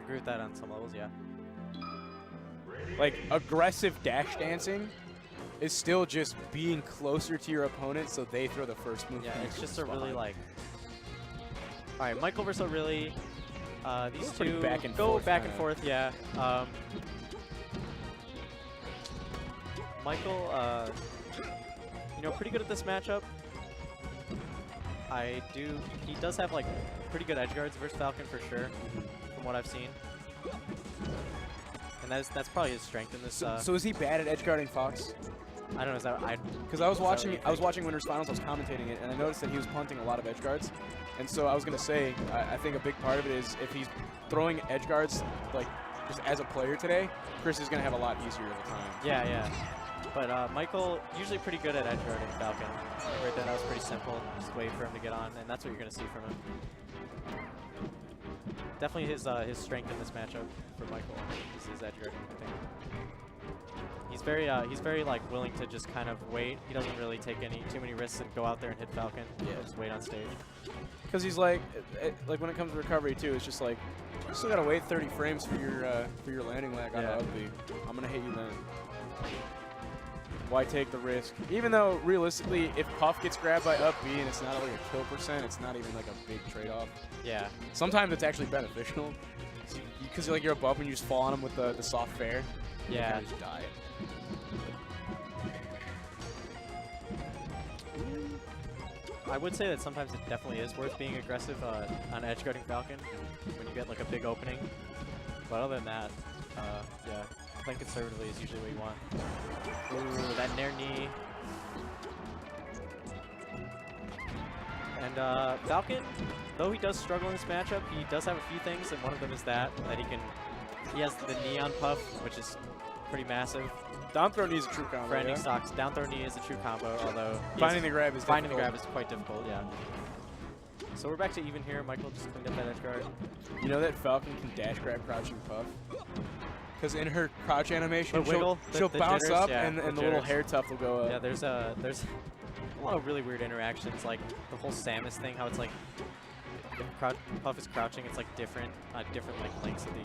agree with that on some levels, yeah. Like, aggressive dash dancing is still just being closer to your opponent so they throw the first move. Yeah, it's just a really, like... Alright, Michael versus ORLY. These two back and go forth, back and forth, yeah. Michael, you know, pretty good at this matchup. He does have, like, pretty good edge guards versus Falcon for sure, from what I've seen. And that's probably his strength in this. So is he bad at edge guarding Fox? I don't know. Is that because I was watching Winners Finals. I was commentating it, and I noticed that he was punting a lot of edge guards. And so I was gonna say, I think a big part of it is if he's throwing edge guards like just as a player today, Chris is gonna have a lot easier of a time. Yeah, yeah. But Michael usually pretty good at edge guarding Falcon. Right there, that was pretty simple. Just wait for him to get on, and that's what you're gonna see from him. Definitely his strength in this matchup for Michael is his edge guarding, I think. He's very like willing to just kind of wait. He doesn't really take too many risks and go out there and hit Falcon. Yeah, just wait on stage. Because he's like when it comes to recovery too, it's just like you still gotta wait 30 frames for your landing lag on the up B. I'm gonna hit you then. Why take the risk? Even though realistically, if Puff gets grabbed by up B and it's not like a kill percent, it's not even like a big trade-off. Yeah. Sometimes it's actually beneficial because like you're above and you just fall on him with the soft fair. Yeah. You just die. I would say that sometimes it definitely is worth being aggressive on edge guarding Falcon when you get like a big opening. But other than that, yeah, playing conservatively is usually what you want. Ooh, that nair knee. And Falcon, though he does struggle in this matchup, he does have a few things, and one of them is that he has the knee on Puff, which is pretty massive. Down throw knee is a true combo. For ending stocks, down throw knee is a true combo, although finding the grab is quite difficult, yeah. So we're back to even here. Michael just cleaned up that edge guard. You know that Falcon can dash grab crouching Puff? Because in her crouch animation, she'll bounce jitters, up yeah, and the little hair tuft will go up. Yeah, there's a lot of really weird interactions, like the whole Samus thing, how it's like if Puff is crouching, it's like different like lengths of the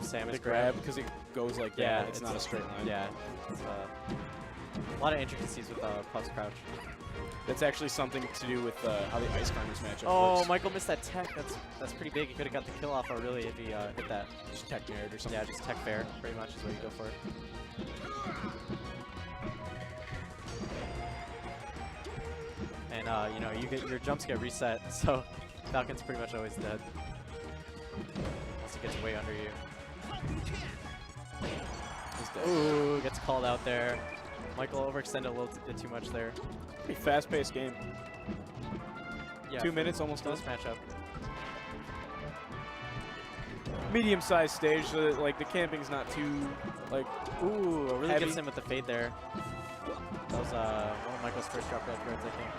Samus grab because it goes like yeah, that. It's not a straight line. Yeah, it's a lot of intricacies with Puff's crouch. That's actually something to do with how the Ice Climbers matchup Oh, works. Michael missed that tech. That's pretty big. He could have got the kill off really if he hit that. Just tech nerd or something. Yeah, just tech fair pretty much is what you go for. And you know, your jumps get reset, so Falcon's pretty much always dead. Unless he gets way under you. He's dead. Ooh, gets called out there. Michael overextended a little bit too much there. Pretty fast-paced game. Yeah, 2 minutes almost for done. this matchup. Medium-sized stage, so that, like the camping's not too like. Ooh, really heavy. gets him with the fade there. That was one of Michael's first drop edge guards, I think.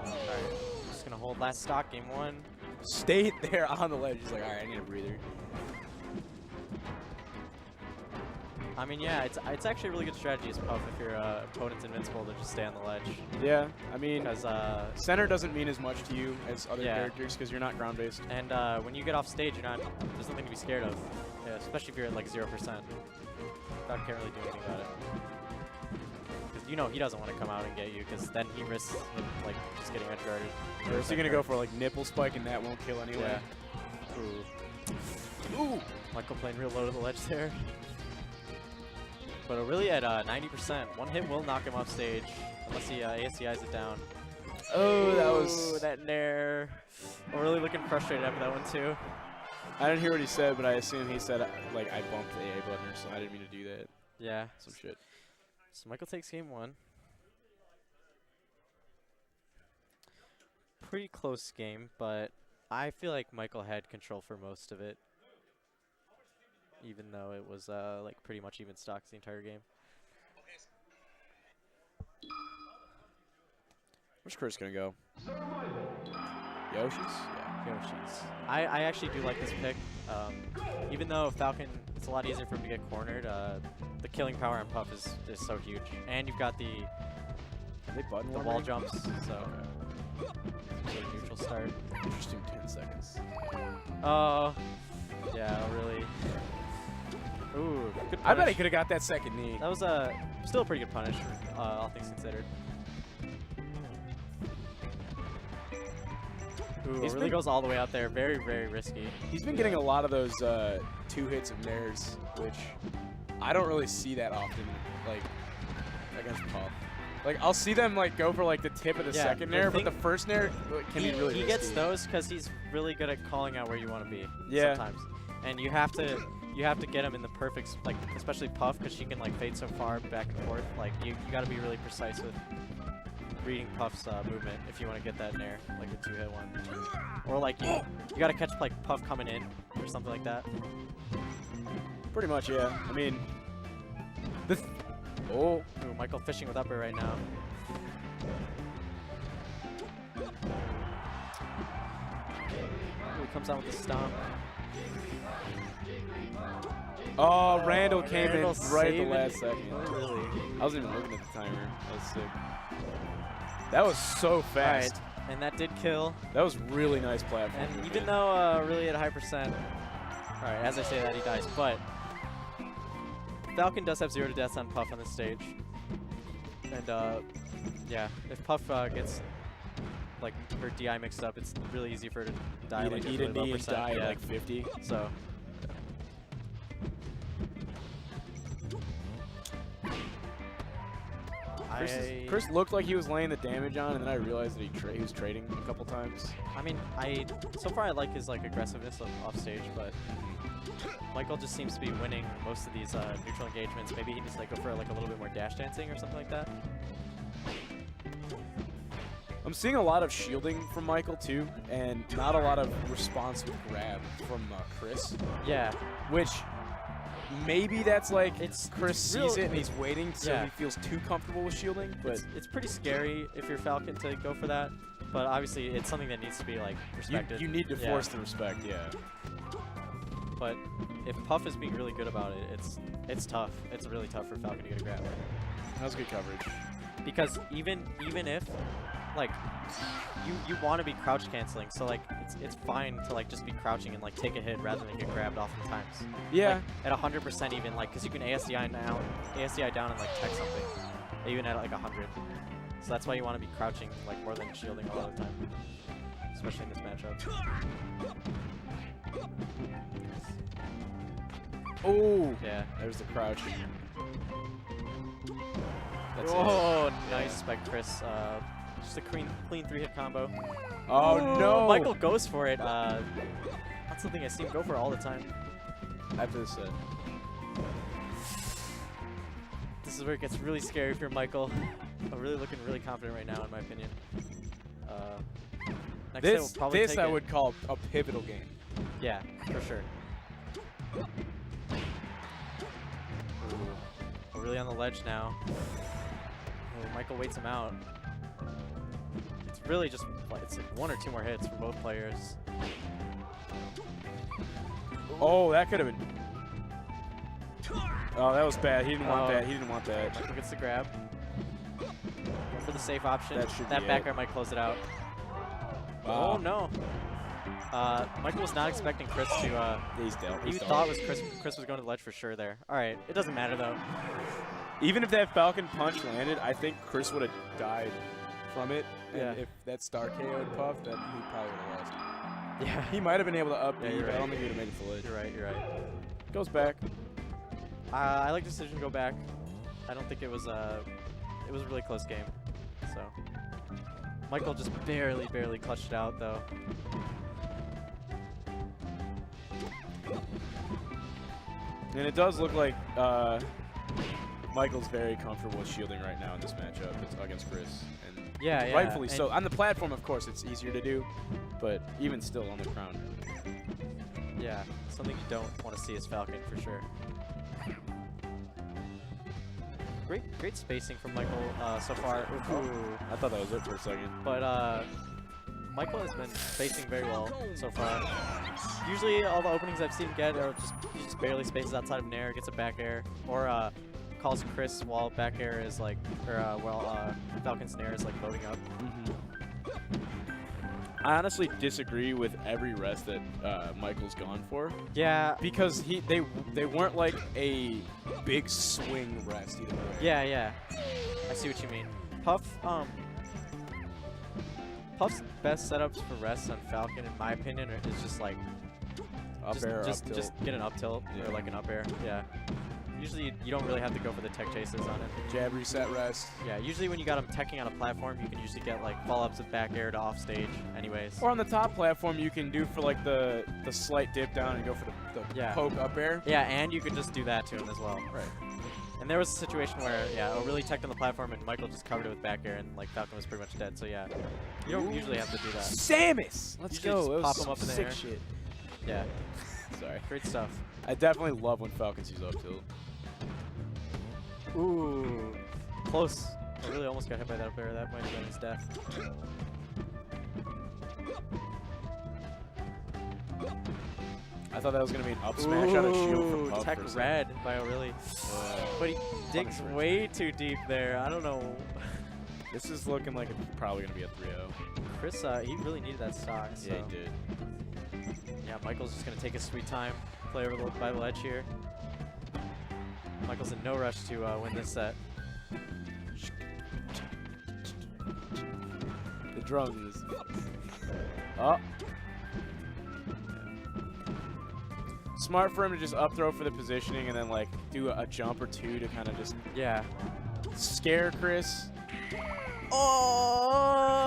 All right, just gonna hold last stock, game 1. Stayed there on the ledge. He's like, all right, I need a breather. I mean, yeah, it's actually a really good strategy as Puff if your opponent's invincible to just stay on the ledge. Yeah, I mean, because center doesn't mean as much to you as other characters because you're not ground based. And when you get off stage, there's nothing to be scared of, yeah, especially if you're at like 0%. Falcon can't really do anything about it. Because you know he doesn't want to come out and get you, because then he risks like just getting edge guarded. Or is he gonna go for like nipple spike and that won't kill anyway? Yeah. Ooh. Michael playing real low to the ledge there. But really at 90%, one hit will knock him off stage unless he ASCIs it down. Oh, that was that nair. I'm really looking frustrated after that one too. I didn't hear what he said, but I assume he said like I bumped the A button or something. I didn't mean to do that. Yeah. Some shit. So Michael takes game 1. Pretty close game, but I feel like Michael had control for most of it. Even though it was like pretty much even stocks the entire game. Where's Chris gonna go? Yoshi's? Yeah, Yoshi's. I actually do like this pick. Even though Falcon, it's a lot easier for him to get cornered. The killing power on Puff is so huge, and you've got the wall jumps. So neutral start. Interesting 10 seconds. Oh. Ooh, good I bet punish. he could have got that second knee. That was still a pretty good punish, all things considered. Ooh, He's it really been- goes all the way out there. Very, very risky. He's been getting a lot of those 2 hits of nairs, which I don't really see that often, like, against Puff. Like, I'll see them, like, go for, like, the tip of the Yeah, second the nair, but thing- the first nair can be really He risky. gets those because he's really good at calling out where you want to be. Yeah. Sometimes, and you have to get him in the perfect, like, especially Puff, because she can like fade so far back and forth. Like you got to be really precise with reading Puff's movement if you want to get that nair, like the 2-hit one. Or like you got to catch like Puff coming in or something like that. Pretty much, yeah. I mean, oh, Ooh, Michael fishing with upper right now. Ooh, comes out with the stomp. oh, Randall came Randall in right at the saving- last second. Oh, really? I wasn't even looking at the timer. That was sick. That was so fast. Alright, and that did kill. That was really nice platform. And movement. even though really at high percent, alright, as I say that, he dies. But Falcon does have 0 to deaths on Puff on this stage. And yeah, if Puff gets like her DI mixed up, it's really easy for her to die. Like, eat really a low knee and percent. die at Yeah. like 50. So Chris looked like he was laying the damage on, and then I realized that he was trading a couple times. I mean, so far I like his like aggressiveness off stage, but Michael just seems to be winning most of these neutral engagements. Maybe he needs to like go for like a little bit more dash dancing or something like that. I'm seeing a lot of shielding from Michael too, and not a lot of response with grab from Chris. Yeah, Which maybe that's like It's Chris sees real- it and he's waiting, so Yeah. he feels too comfortable with shielding. But it's pretty scary if you're Falcon to go for that, but obviously it's something that needs to be like respected. you need to Yeah. force the respect, yeah. But if Puff is being really good about it, it's tough. It's really tough for Falcon to get a grab. That was good coverage. Because even if like you want to be crouch canceling, so like it's fine to like just be crouching and like take a hit rather than get grabbed oftentimes. Yeah. Like, at 100% even, like, because you can ASDI down and like tech something, even at like 100. So that's why you want to be crouching like more than shielding a lot of the time, especially in this matchup. Oh, Yeah. there's the crouch. That's it. Oh, nice spec, Chris. Just a clean 3-hit combo. Oh no! Michael goes for it. That's something I see him go for all the time. After this set. This is where it gets really scary if you're Michael. I'm really looking really confident right now, in my opinion. Next set we'll probably This take I it. would call a pivotal game. Yeah, for sure. Ooh. We're really on the ledge now. Oh, Michael waits him out. It's really just it's like 1 or 2 more hits for both players. Oh, that could have been. Oh, that was bad. He didn't want Oh. that. He didn't want that. Michael gets the grab. Going for the safe option. That should That be back it. air might close it out. Wow. Oh no. Michael was not expecting Chris to. He's dealt. He thought Chris was going to the ledge for sure there. All right, it doesn't matter though. Even if that Falcon punch landed, I think Chris would have died from it. Yeah. And if that star KO'd Puff, then he probably would have lost. Yeah. He might have been able to up Yeah, B, you're but I don't right. think he would have made it to ledge. You're right. You're right. Goes back. I like the decision to go back. I don't think it was a really close game. So Michael just barely clutched it out though. And it does look like Michael's very comfortable with shielding right now in this matchup against Chris. And Yeah, yeah. rightfully and so. On the platform, of course, it's easier to do, but even still on the ground. Yeah, something you don't want to see as Falcon for sure. Great spacing from Michael so far. Ooh. I thought that was it for a second. But Michael has been spacing very well so far. Usually all the openings I've seen him get are he just barely spaces outside of nair, gets a back air, or calls Chris while back air is like, or while Falcon's nair is like loading up. I honestly disagree with every rest that Michael's gone for. Yeah. Because they weren't like a big swing rest either way. Yeah. I see what you mean. Puff's best setups for rests on Falcon, in my opinion, is just like Up air, up tilt. just get an up tilt or like an up air. Yeah. Usually you don't really have to go for the tech chases on it. Jab reset rest. Yeah. Usually when you got him teching on a platform, you can usually get like fall ups with back air to off stage. Anyways. Or on the top platform, you can do for like the slight dip down and go for the poke up air. Yeah, and you could just do that to him as well. Right. And there was a situation where, yeah, ORLY teched on the platform and Michael just covered it with back air and like Falcon was pretty much dead. So yeah, you don't usually have to do that. Samus! Let's Usually go. just pop him up in the sick air. shit. Yeah. Sorry. Great stuff. I definitely love when Falcons use up tilt. Ooh. Close. I really almost got hit by that up air. That might have been his death. I thought that was going to be an up smash on a shield from Puff. Tech red by ORLY. But he digs way too deep there. I don't know. This is looking like it's probably going to be a 3-0. Chris, he really needed that stock. So. Yeah, he did. Yeah, Michael's just going to take his sweet time, play over by the ledge here. Michael's in no rush to win this set. The drums. Oh. Smart for him to just up throw for the positioning and then like do a jump or two to kind of just scare Chris. Oh!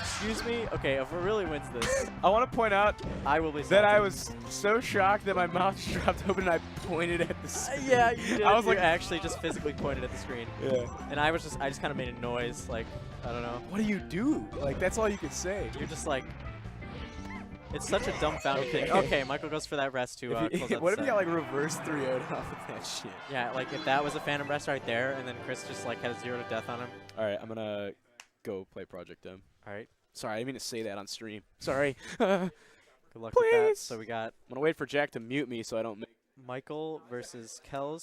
Excuse me? Okay, if it really wins this, I want to point out I will be that I salty. was so shocked that my mouth just dropped open and I pointed at the screen. Yeah, you did. I was You like, actually just physically pointed at the screen. Yeah. And I just kind of made a noise, like, I don't know. What do you do? Like, that's all you can say. You're just like, it's such a dumbfounded thing. Okay, Michael goes for that rest to close out what the if set. you got like reverse 3-0'd off of that shit? Yeah, like if that was a phantom rest right there, and then Chris just like had a 0 to death on him. All right, I'm gonna go play Project M. All right. Sorry, I didn't mean to say that on stream. Sorry. Good luck with that. Please. So we got I'm gonna wait for Jack to mute me so I don't. Michael versus Kells.